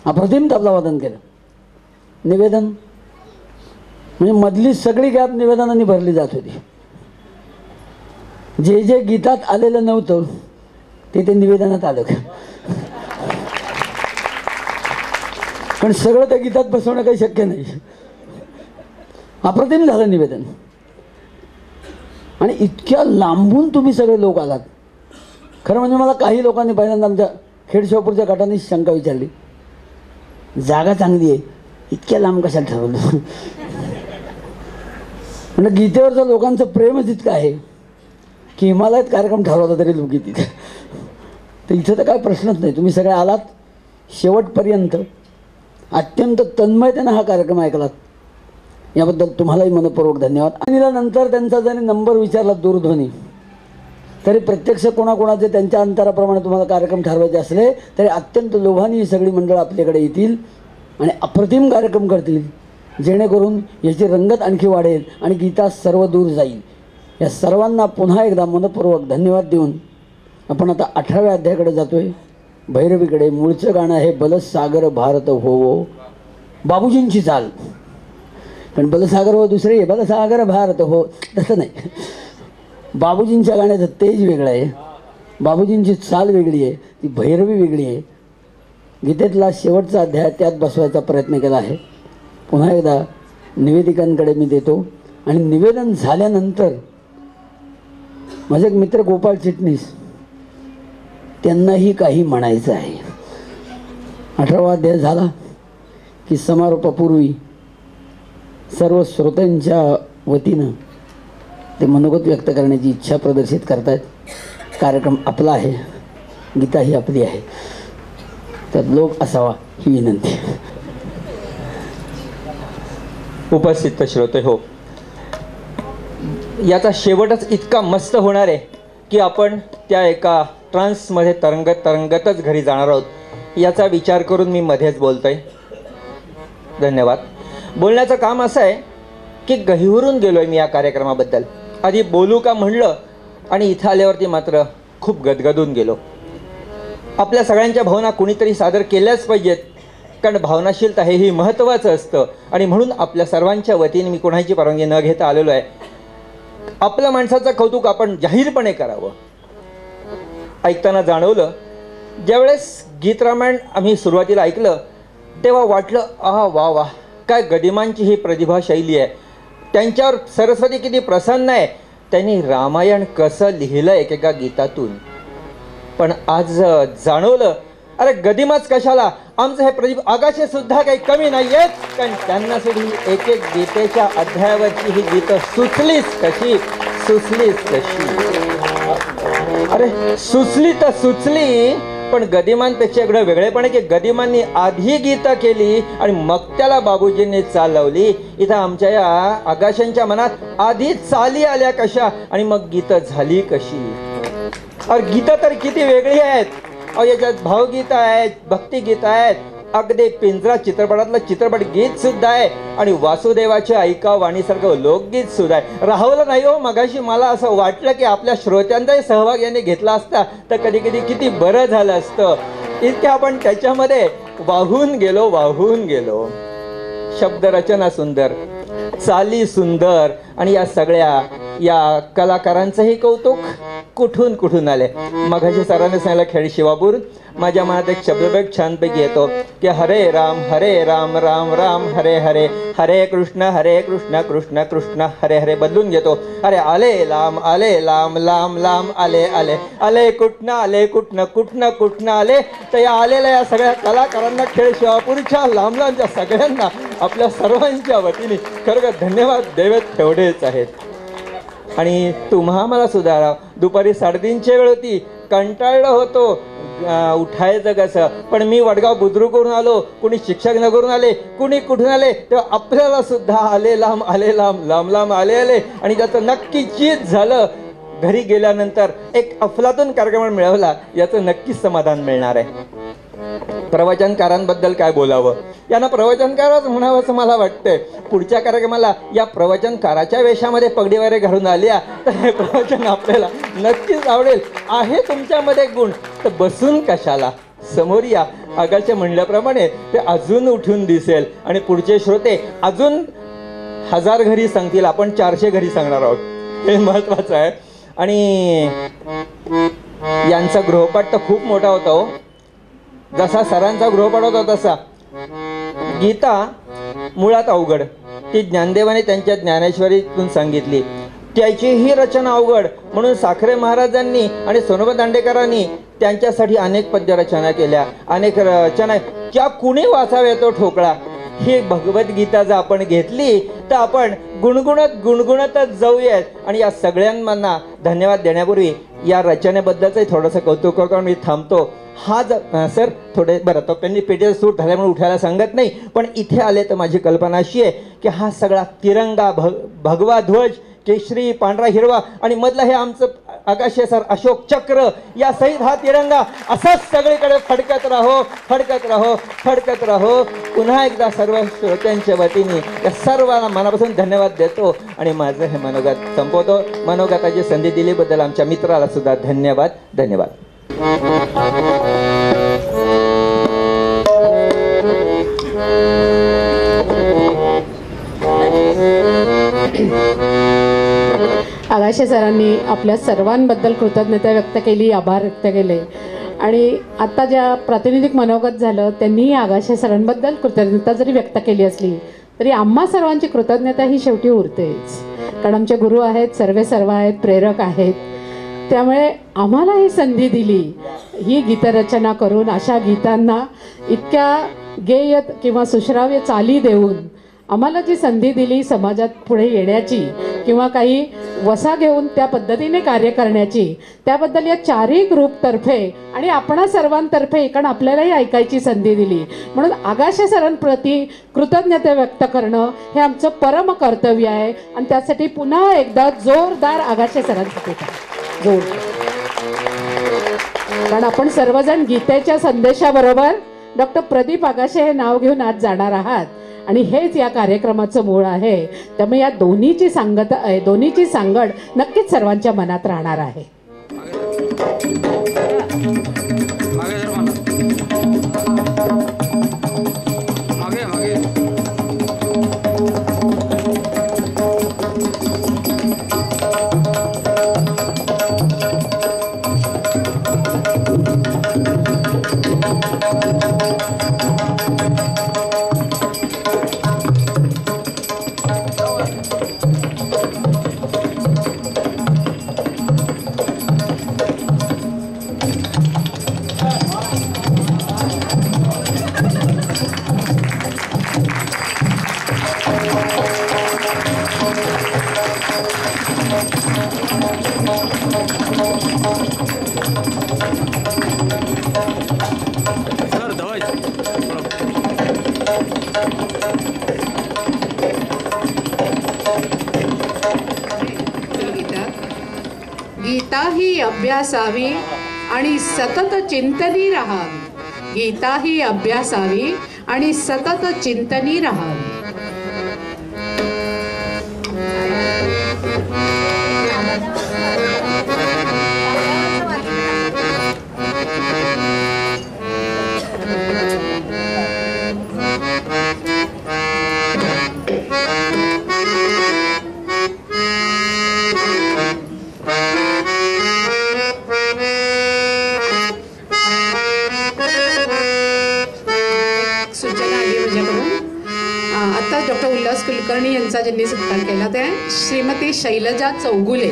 अप्रतिम तबला वादन केलं. निवेदन म्हणजे मधली सगळी गॅप निवेदनांनी भरली जात होती. जे जे गीतात आलेलं नव्हतं ते निवेदनात आलं. पण सगळं त्या गीतात बसवणं काही शक्य नाही. अप्रतिम झालं निवेदन. आणि इतक्या लांबून तुम्ही सगळे लोक आलात. खरं म्हणजे मला काही लोकांनी पहिल्यांदा आमच्या खेड शिवापूरच्या गटाने शंका विचारली, जागा चांगली आहे इतक्या लांब कशाला ठरवलं. म्हणजे गीतेवरचं लोकांचं प्रेमच इतकं आहे की हिमालयात कार्यक्रम ठरवला तरी लोक तिथे. तर इथं तर काय प्रश्नच नाही. तुम्ही सगळे आलात शेवटपर्यंत, अत्यंत तन्मयतेनं हा कार्यक्रम ऐकलात. याबद्दल तुम्हालाही मनपूर्वक धन्यवाद. आणि नंतर त्यांचा जरी नंबर विचारला दूरध्वनी तरी प्रत्यक्ष कोणाकोणाचे त्यांच्या अंतराप्रमाणे तुम्हाला कार्यक्रम ठरवायचे असले तरी अत्यंत लोभाने ही सगळी मंडळं आपल्याकडे येतील आणि अप्रतिम कार्यक्रम करतील, जेणेकरून याची रंगत आणखी वाढेल आणि गीता सर्व दूर जाईल. या सर्वांना पुन्हा एकदा मनपूर्वक धन्यवाद देऊन आपण आता 18व्या अध्यायाकडे जातोय, भैरवीकडे. मूळचं गाणं आहे बलसागर भारत होवो, बाबूजींची चाल. पण बलसागर हो दुसरे आहे, बलसागर भारत हो तसं नाही. बाबूजींच्या गाण्याचं तेज वेगळं आहे, बाबूजींची चाल वेगळी आहे, ती भैरवी वेगळी आहे. गीतेतला शेवटचा अध्याय त्यात बसवायचा प्रयत्न केला आहे. पुन्हा एकदा निवेदिकांकडे मी देतो. आणि निवेदन झाल्यानंतर माझे एक मित्र गोपाळ चिटणीस त्यांनाही काही म्हणायचं आहे. 18वा अध्याय झाला की समारोपापूर्वी सर्व श्रोत्यांच्या वतीनं ते मनोगत व्यक्त करण्याची इच्छा प्रदर्शित करतायत. कार्यक्रम आपला आहे, गीता ही आपली आहे, त्यात लोक असावा ही विनंती. उपस्थित श्रोते हो, याचा शेवटच इतका मस्त होणार आहे की आपण त्या एका ट्रान्समध्ये तरंगतच घरी जाणार आहोत. याचा विचार करून मी मध्येच बोलतोय. धन्यवाद. बोलण्याचं काम असं आहे की गहिवरून गेलो आहे मी या कार्यक्रमाबद्दल. आधी बोलू का म्हणलं आणि इथं आल्यावरती मात्र खूप गदगदून गेलो. आपल्या सगळ्यांच्या भावना कुणीतरी सादर केल्याच पाहिजेत, कारण भावनाशीलता हेही महत्त्वाचं असतं. आणि म्हणून आपल्या सर्वांच्या वतीने मी कोणाची परवानगी न घेता आलेलो आहे. आपल्या माणसाचं कौतुक आपण जाहीरपणे करावं. ऐकताना जाणवलं, ज्यावेळेस गीत रामायण आम्ही सुरुवातीला ऐकलं तेव्हा वाटलं आहा वा वा, काय गदिमांची ही प्रतिभा शैली आहे. त्यांच्यावर सरस्वती किती प्रसन्न आहे. त्यांनी रामायण कसं लिहिलं एकेका गीतातून. पण आज जाणवलं, अरे गदिमाच कशाला, आमचं हे प्रतिभा आगाशे सुद्धा काही कमी नाही आहेत. कारण त्यांना सुद्धा एक एक गीतेच्या अध्यायावरची ही गीतं सुचलीच कशी. अरे सुचली तर सुचली, पण गदिमांपेक्षा एवढं वेगळेपण आहे की गदिमांनी आधी गीतं केली आणि मग त्याला बाबूजींनी चाल लावली. इथं आमच्या या आगाशांच्या मनात आधी चाली आल्या कशा आणि मग गीतं झाली कशी. अरे गीतं तर किती वेगळी आहेत. याच्यात भावगीतं आहेत, भक्तिगीतं आहेत, अगदी पिंजरा चित्रपटातलं चित्रपट गीत सुद्धा आहे आणि वासुदेवाचे ऐका वाणीसारखं लोकगीत सुद्धा आहे. राहवलं नाही हो. मगाशी मला असं वाटलं की आपल्या श्रोत्यांचाही सहभाग यांनी घेतला असता तर कधी कधी किती बरं झालं असतं. इतके आपण त्याच्यामध्ये वाहून गेलो. शब्दरचना सुंदर, चाली सुंदर आणि या सगळ्या या कलाकारांचंही कौतुक कुठून कुठून आले. मगाशी सरांनी सांगितलं खेळ शिवापूर, माझ्या मनात एक शब्दभेद छानपैकी येतो की हरे राम राम राम हरे हरे, हरे कृष्ण कृष्ण कृष्ण हरे हरे. बदलून घेतो, अरे आले लांब लांब लांब आले आले आले कुठनं कुठनं आले. तर या आलेल्या या सगळ्या कलाकारांना खेळ शिवापूरच्या लांबच्या सगळ्यांना आपल्या सर्वांच्या वतीने खरं धन्यवाद देवेत तेवढेच आहेत. आणि तुम्हा मला सुधारा, दुपारी 3:30ची वेळ होती, कंटाळलं होतो, उठायचं कसं. पण मी वडगाव बुद्रुकवरून आलो, कुणी शिक्षक नगरून आले, कुणी कुठून आले, तेव्हा आपल्याला सुद्धा आले लांब लांब आले. आणि त्याचं नक्की चीज झालं. घरी गेल्यानंतर एक अफलातून कार्यक्रम मिळवला याचं नक्कीच समाधान मिळणार आहे. प्रवचनकारांबद्दल काय बोलावं, यांना प्रवचनकारच म्हणावं असं मला वाटतंय. पुढच्या कार्यक्रमाला या प्रवचनकाराच्या वेशामध्ये पगडी वगैरे घालून आल्या तर हे प्रवचन आपल्याला नक्कीच आवडेल. आहे तुमच्यामध्ये गुण तर बसून कशाला, समोर या. आगाच्या म्हणल्याप्रमाणे ते अजून उठून दिसेल आणि पुढचे श्रोते अजून 1000 घरी सांगतील, आपण 400 घरी सांगणार आहोत, हे महत्त्वाचं आहे. आणि यांचा गृहपाठ तर खूप मोठा होता हो. जसा सरांचा गृहपाठ होता तसा. गीता मुळात अवघड, ती ज्ञानदेवाने त्यांच्या ज्ञानेश्वरीतून सांगितली. त्याचीही रचना अवघड म्हणून साखरे महाराजांनी आणि सोनोबा दांडेकरांनी त्यांच्यासाठी अनेक पद्य रचना केल्या, अनेक रचना. त्या कुणी वाचाव्या तो ठोकळा. ही भगवद्गीता जर आपण घेतली तर आपण गुणगुणतच जाऊयात. आणि या सगळ्यांना धन्यवाद देण्यापूर्वी या रचनेबद्दलचंही थोडंसं कौतुक करतो आणि मी थांबतो. हा सर थोडे बरं तो त्यांनी पेटीचं सूट झाल्यामुळे उठायला सांगत नाही, पण इथे आले तर माझी कल्पना अशी आहे की हा सगळा तिरंगा भगवा ध्वज केशरी पांढरा हिरवा आणि मधलं हे आमचं आकाशीय सर अशोक चक्र या सहित हा तिरंगा असाच सगळीकडे फडकत राहो. पुन्हा एकदा सर्व श्रोत्यांच्या वतीने या सर्वांना मनापासून धन्यवाद देतो आणि माझं हे मनोगत संपवतो. मनोगताची संधी दिल्याबद्दल आमच्या मित्राला सुद्धा धन्यवाद. आगाशे सरांनी आपल्या सर्वांबद्दल कृतज्ञता व्यक्त केली, आभार व्यक्त केले. आणि आता ज्या प्रातिनिधिक मनोगत झालं त्यांनीही आगाशे सरांबद्दल कृतज्ञता जरी व्यक्त केली असली तरी आम्हा सर्वांची कृतज्ञता ही शेवटी उरतेच. कारण आमचे गुरु आहेत, सर्व आहेत, प्रेरक आहेत. त्यामुळे आम्हाला ही संधी दिली, ही गीतरचना करून अशा गीतांना इतक्या गेय किंवा सुश्राव्य चाली देऊन आम्हाला जी संधी दिली समाजात पुढे येण्याची किंवा काही वसा घेऊन त्या पद्धतीने कार्य करण्याची, त्याबद्दल या 4ही ग्रुपतर्फे आणि आपणा सर्वांतर्फे कारण आपल्यालाही ऐकायची संधी दिली म्हणून आगाशे सरांप्रती कृतज्ञता व्यक्त करणं हे आमचं परम कर्तव्य आहे. आणि त्यासाठी पुन्हा एकदा जोरदार आगाशे सरांसाठी जोर. कारण आपण सर्वजण गीतेच्या संदेशाबरोबर डॉक्टर प्रदीप आगाशे हे नाव घेऊन आज जाणार आहात आणि हेच या कार्यक्रमाचं मूळ आहे. त्यामुळे या दोन्हीची सांगड नक्कीच सर्वांच्या मनात राहणार आहे. गीता ही अभ्यासावी आणि सतत चिंतनी राहावी. गीता ही अभ्यासावी आणि सतत चिंतनी राहावी. उल्हास कुलकर्णी यांचा ज्यांनी सत्कार केला ते श्रीमती शैलजा चौगुले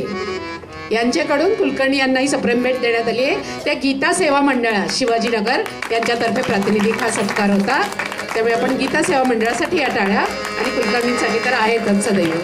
यांच्याकडून कुलकर्णी यांनाही सप्रेम भेट देण्यात आली आहे. त्या गीता सेवा मंडळ शिवाजीनगर यांच्यातर्फे प्रातिनिधिक हा सत्कार होता. त्यामुळे आपण गीता सेवा मंडळासाठी या टाळ्या आणि कुलकर्णींसाठी तर आहेतच सदैव.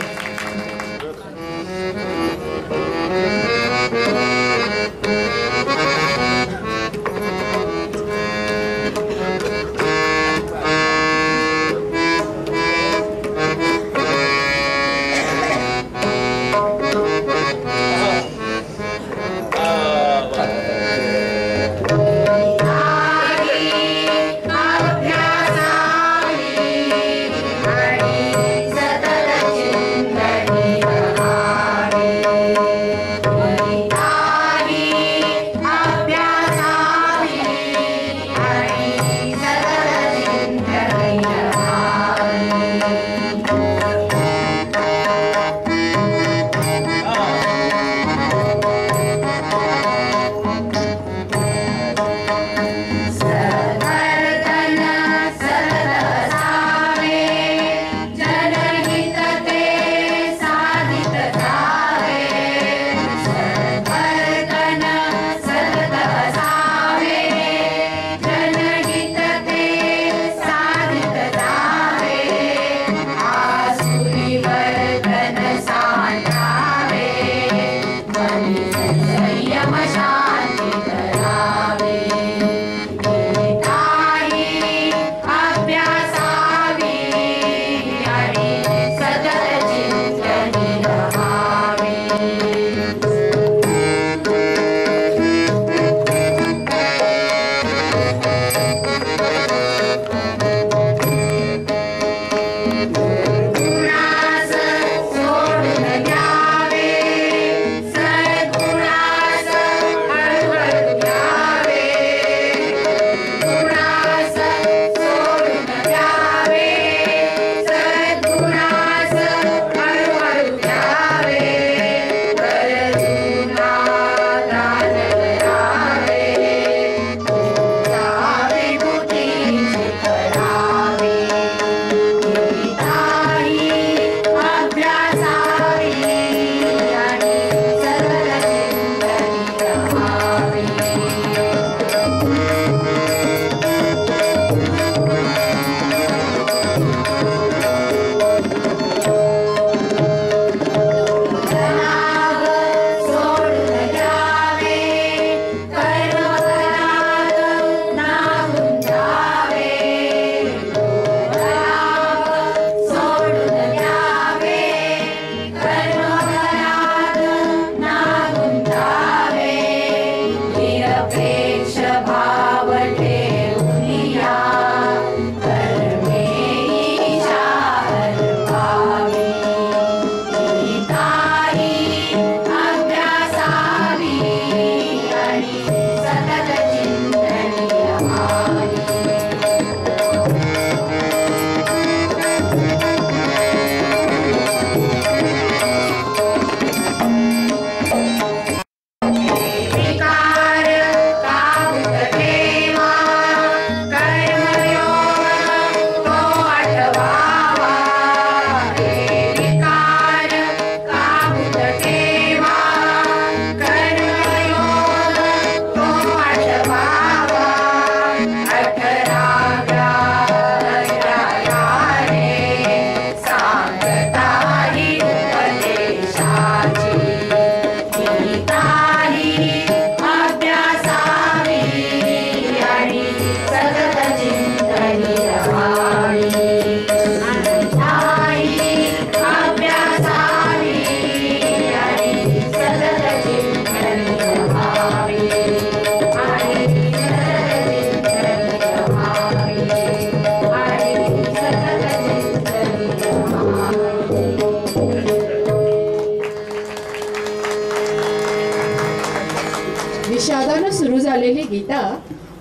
विषादानं सुरू झालेली गीता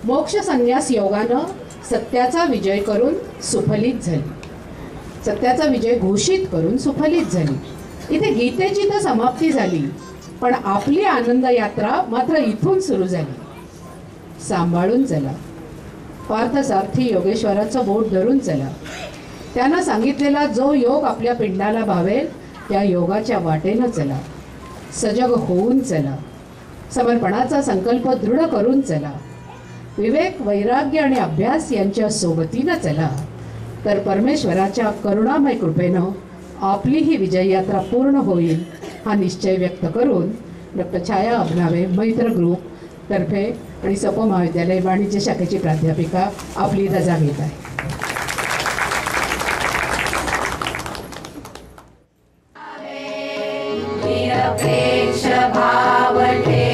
मोक्ष संन्यास योगानं सत्याचा विजय करून सुफलित झाली. सत्याचा विजय घोषित करून सुफलित झाली. इथे गीतेची तर समाप्ती झाली, पण आपली आनंद यात्रा मात्र इथून सुरू झाली. सांभाळून चला, पार्थ सारथी योगेश्वराचं बोट धरून चला. त्यानं सांगितलेला जो योग आपल्या पिंडाला भावेल त्या योगाच्या वाटेनं चला, सजग होऊन चला, समर्पणाचा संकल्प दृढ करून चला, विवेक, वैराग्य आणि अभ्यास यांच्या सोबतीनं चला, तर परमेश्वराच्या करुणामय कृपेनं आपली ही विजय यात्रा पूर्ण होईल हा निश्चय व्यक्त करून डॉक्टर छाया अभनावे मैत्र ग्रुप तर्फे आणि सप महाविद्यालय वाणिज्य शाखेची प्राध्यापिका आपली रजा घेत आहे. निरपेक्ष भाव ठेव